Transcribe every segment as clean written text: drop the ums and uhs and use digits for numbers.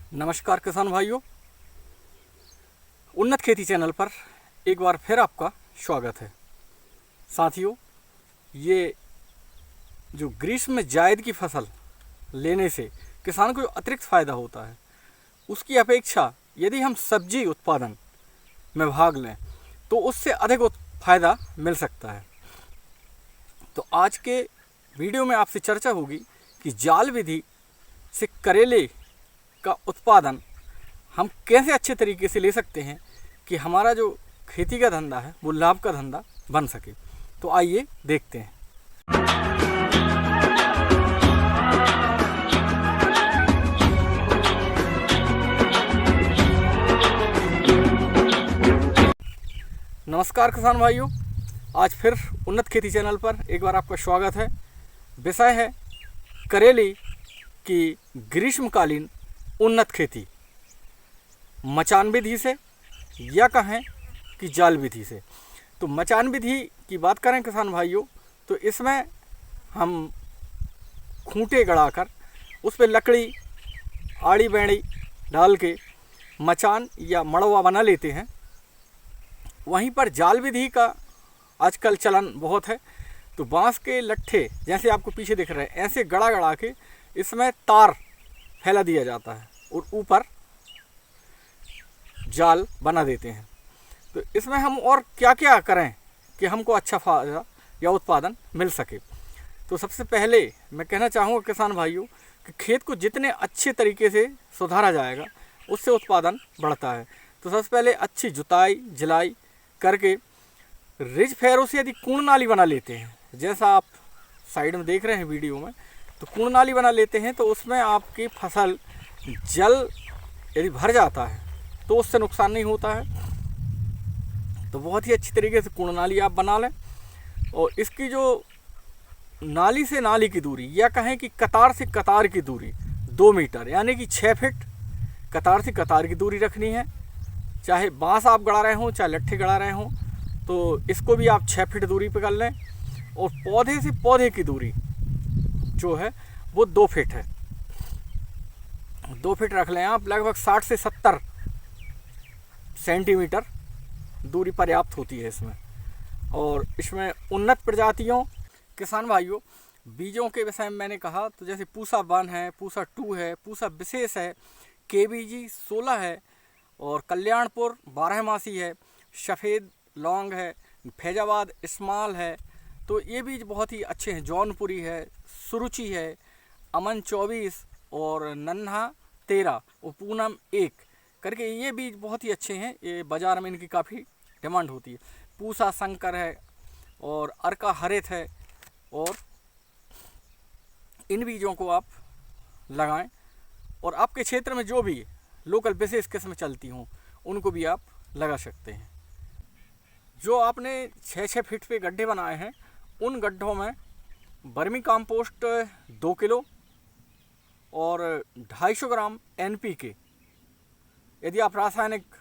नमस्कार किसान भाइयों, उन्नत खेती चैनल पर एक बार फिर आपका स्वागत है। साथियों, ये जो ग्रीष्म में जायद की फसल लेने से किसान को जो अतिरिक्त फ़ायदा होता है, उसकी अपेक्षा यदि हम सब्जी उत्पादन में भाग लें तो उससे अधिक फ़ायदा मिल सकता है। तो आज के वीडियो में आपसे चर्चा होगी कि जाल विधि से करेले का उत्पादन हम कैसे अच्छे तरीके से ले सकते हैं कि हमारा जो खेती का धंधा है वो लाभ का धंधा बन सके। तो आइए देखते हैं। नमस्कार किसान भाइयों, आज फिर उन्नत खेती चैनल पर एक बार आपका स्वागत है। विषय है करेले की ग्रीष्मकालीन उन्नत खेती, मचान विधि से या कहें कि जाल विधि से। तो मचान विधि की बात करें किसान भाइयों, तो इसमें हम खूंटे गड़ाकर उस पर लकड़ी आड़ी बेड़ी डाल के मचान या मड़वा बना लेते हैं। वहीं पर जाल विधि का आजकल चलन बहुत है। तो बांस के लट्ठे जैसे आपको पीछे दिख रहे हैं, ऐसे गड़ा गड़ा के इसमें तार फैला दिया जाता है और ऊपर जाल बना देते हैं। तो इसमें हम और क्या क्या करें कि हमको अच्छा फायदा या उत्पादन मिल सके। तो सबसे पहले मैं कहना चाहूँगा किसान भाइयों कि खेत को जितने अच्छे तरीके से सुधारा जाएगा उससे उत्पादन बढ़ता है। तो सबसे पहले अच्छी जुताई जिलाई करके रिज फेरों से यदि कूण नाली बना लेते हैं, जैसा आप साइड में देख रहे हैं वीडियो में, तो कूण नाली बना लेते हैं तो उसमें आपकी फसल जल यदि भर जाता है तो उससे नुकसान नहीं होता है। तो बहुत ही अच्छी तरीके से कूण नाली आप बना लें। और इसकी जो नाली से नाली की दूरी या कहें कि कतार से कतार की दूरी 2 मीटर यानी कि 6 फीट कतार से कतार की दूरी रखनी है। चाहे बांस आप गड़ा रहे हों चाहे लट्ठे गड़ा रहे हों, तो इसको भी आप 6 फीट दूरी पर कर लें। और पौधे से पौधे की दूरी जो है वो 2 फीट है। 2 फीट रख लें आप। लगभग 60 से 70 सेंटीमीटर दूरी पर्याप्त होती है इसमें। और इसमें उन्नत प्रजातियों किसान भाइयों बीजों के विषय में मैंने कहा, तो जैसे पूसा 1 है, पूसा 2 है, पूसा विशेष है, केबीजी 16 है और कल्याणपुर 12मासी है, सफ़ेद लौंग है, फैजाबाद इस्माल है। तो ये बीज बहुत ही अच्छे हैं। जौनपुरी है, सुरुचि है, अमन 24 और नन्हा 13 और पूनम 1 करके ये बीज बहुत ही अच्छे हैं। ये बाज़ार में इनकी काफ़ी डिमांड होती है। पूसा शंकर है और अर्का हरित है। और इन बीजों को आप लगाएं और आपके क्षेत्र में जो भी लोकल विशेष किस्म चलती हों उनको भी आप लगा सकते हैं। जो आपने 6-6 फीट पे गड्ढे बनाए हैं उन गड्ढों में वर्मी कंपोस्ट 2 किलो और 250 ग्राम NPK यदि आप रासायनिक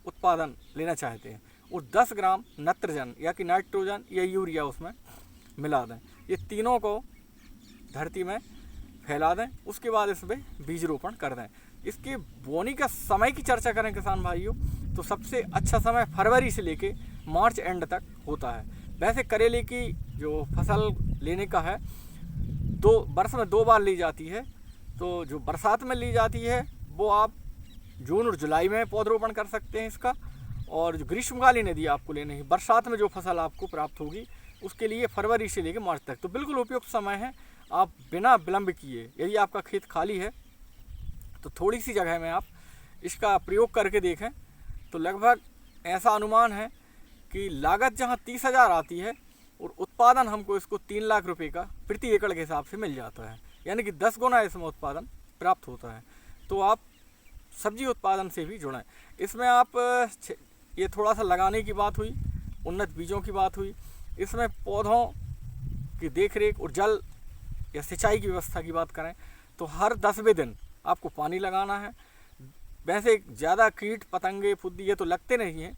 उत्पादन लेना चाहते हैं, और 10 ग्राम नत्रजन या कि नाइट्रोजन या यूरिया उसमें मिला दें। ये तीनों को धरती में फैला दें। उसके बाद इस पर बीज रोपण कर दें। इसके बोनी का समय की चर्चा करें किसान भाइयों, तो सबसे अच्छा समय फरवरी से लेके मार्च एंड तक होता है। वैसे करेले की जो फसल लेने का है वर्ष में 2 बार ली जाती है। तो जो बरसात में ली जाती है वो आप जून और जुलाई में पौधरोपण कर सकते हैं इसका। और जो ग्रीष्मकालीन यदि आपको लेने है, बरसात में जो फसल आपको प्राप्त होगी उसके लिए फरवरी से लेकर मार्च तक तो बिल्कुल उपयुक्त समय है। आप बिना विलंब किए, यदि आपका खेत खाली है तो थोड़ी सी जगह में आप इसका प्रयोग करके देखें। तो लगभग ऐसा अनुमान है कि लागत जहां 30,000 आती है और उत्पादन हमको इसको 3 लाख रुपए का प्रति एकड़ के हिसाब से मिल जाता है, यानी कि 10 गुना इसमें उत्पादन प्राप्त होता है। तो आप सब्जी उत्पादन से भी जुड़ें। इसमें आप ये थोड़ा सा लगाने की बात हुई, उन्नत बीजों की बात हुई। इसमें पौधों की देखरेख और जल या सिंचाई की व्यवस्था की बात करें तो हर 10वें दिन आपको पानी लगाना है। वैसे ज़्यादा कीट पतंगे फुद्दी ये तो लगते नहीं हैं,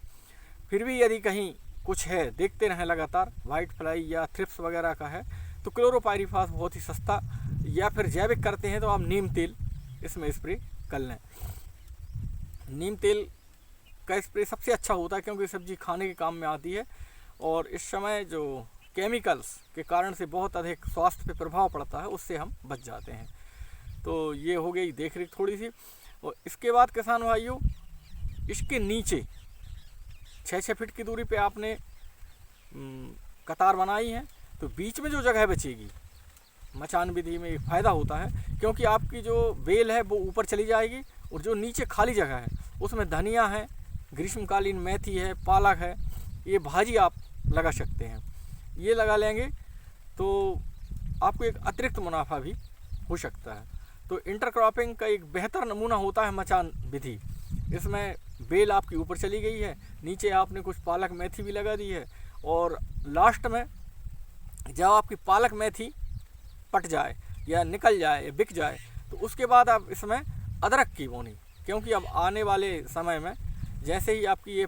फिर भी यदि कहीं कुछ है देखते रहें लगातार, वाइट फ्लाई या थ्रिप्स वगैरह का है तो क्लोरोपाइरीफास बहुत ही सस्ता, या फिर जैविक करते हैं तो आप नीम तेल इसमें स्प्रे कर लें। नीम तेल का स्प्रे सबसे अच्छा होता है क्योंकि सब्जी खाने के काम में आती है और इस समय जो केमिकल्स के कारण से बहुत अधिक स्वास्थ्य पे प्रभाव पड़ता है उससे हम बच जाते हैं। तो ये हो गई देख रेख थोड़ी सी। और इसके बाद किसान भाइयों, इसके नीचे 6-6 फीट की दूरी पे आपने कतार बनाई है, तो बीच में जो जगह बचेगी, मचान विधि में एक फ़ायदा होता है क्योंकि आपकी जो बेल है वो ऊपर चली जाएगी और जो नीचे खाली जगह है उसमें धनिया है, ग्रीष्मकालीन मेथी है, पालक है, ये भाजी आप लगा सकते हैं। ये लगा लेंगे तो आपको एक अतिरिक्त मुनाफा भी हो सकता है। तो इंटरक्रॉपिंग का एक बेहतर नमूना होता है मचान विधि। इसमें बेल आपकी ऊपर चली गई है, नीचे आपने कुछ पालक मेथी भी लगा दी है और लास्ट में जब आपकी पालक मेथी पट जाए या निकल जाए या बिक जाए तो उसके बाद आप इसमें अदरक की बोनी, क्योंकि अब आने वाले समय में जैसे ही आपकी ये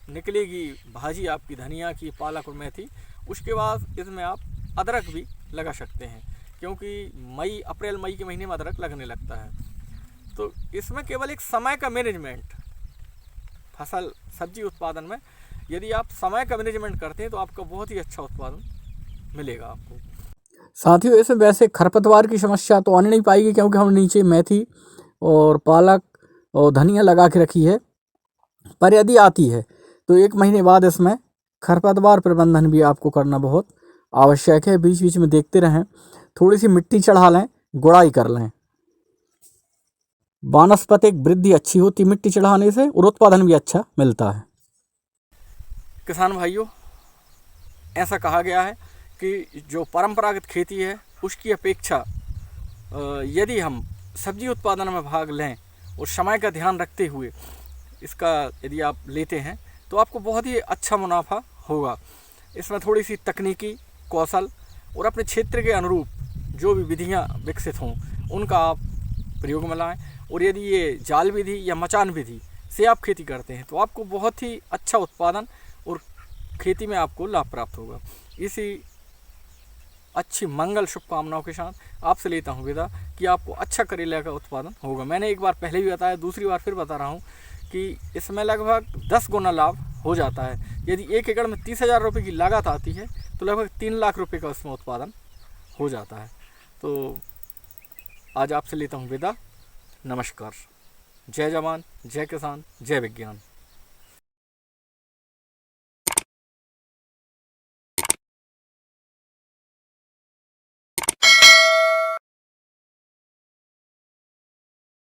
निकलेगी भाजी आपकी धनिया की, पालक और मेथी, उसके बाद इसमें आप अदरक भी लगा सकते हैं क्योंकि अप्रैल मई के महीने में अदरक लगने लगता है। तो इसमें केवल एक समय का मैनेजमेंट, फसल सब्जी उत्पादन में यदि आप समय का मैनेजमेंट करते हैं तो आपका बहुत ही अच्छा उत्पादन मिलेगा आपको। साथियों, इसमें वैसे खरपतवार की समस्या तो आने नहीं पाएगी क्योंकि हम नीचे मेथी और पालक और धनिया लगा के रखी है, पर यदि आती है तो 1 महीने बाद इसमें खरपतवार प्रबंधन भी आपको करना बहुत आवश्यक है। बीच बीच में देखते रहें, थोड़ी सी मिट्टी चढ़ा लें, गुड़ाई कर लें। वानस्पतिक वृद्धि अच्छी होती मिट्टी चढ़ाने से और उत्पादन भी अच्छा मिलता है। किसान भाइयों, ऐसा कहा गया है कि जो परंपरागत खेती है उसकी अपेक्षा यदि हम सब्जी उत्पादन में भाग लें और समय का ध्यान रखते हुए इसका यदि आप लेते हैं तो आपको बहुत ही अच्छा मुनाफा होगा। इसमें थोड़ी सी तकनीकी कौशल और अपने क्षेत्र के अनुरूप जो भी विधियां विकसित हों उनका आप प्रयोग में लाएँ। और यदि ये जाल विधि या मचान विधि से आप खेती करते हैं तो आपको बहुत ही अच्छा उत्पादन और खेती में आपको लाभ प्राप्त होगा। इसी अच्छी मंगल शुभकामनाओं के साथ आपसे लेता हूँ विदा कि आपको अच्छा करेला का उत्पादन होगा। मैंने एक बार पहले भी बताया, दूसरी बार फिर बता रहा हूँ कि इसमें लगभग 10 गुना लाभ हो जाता है। यदि 1 एकड़ में 30,000 रुपये की लागत आती है तो लगभग 3 लाख रुपये का उसमें उत्पादन हो जाता है। तो आज आपसे लेता हूँ विदा। नमस्कार। जय जवान, जय किसान, जय विज्ञान।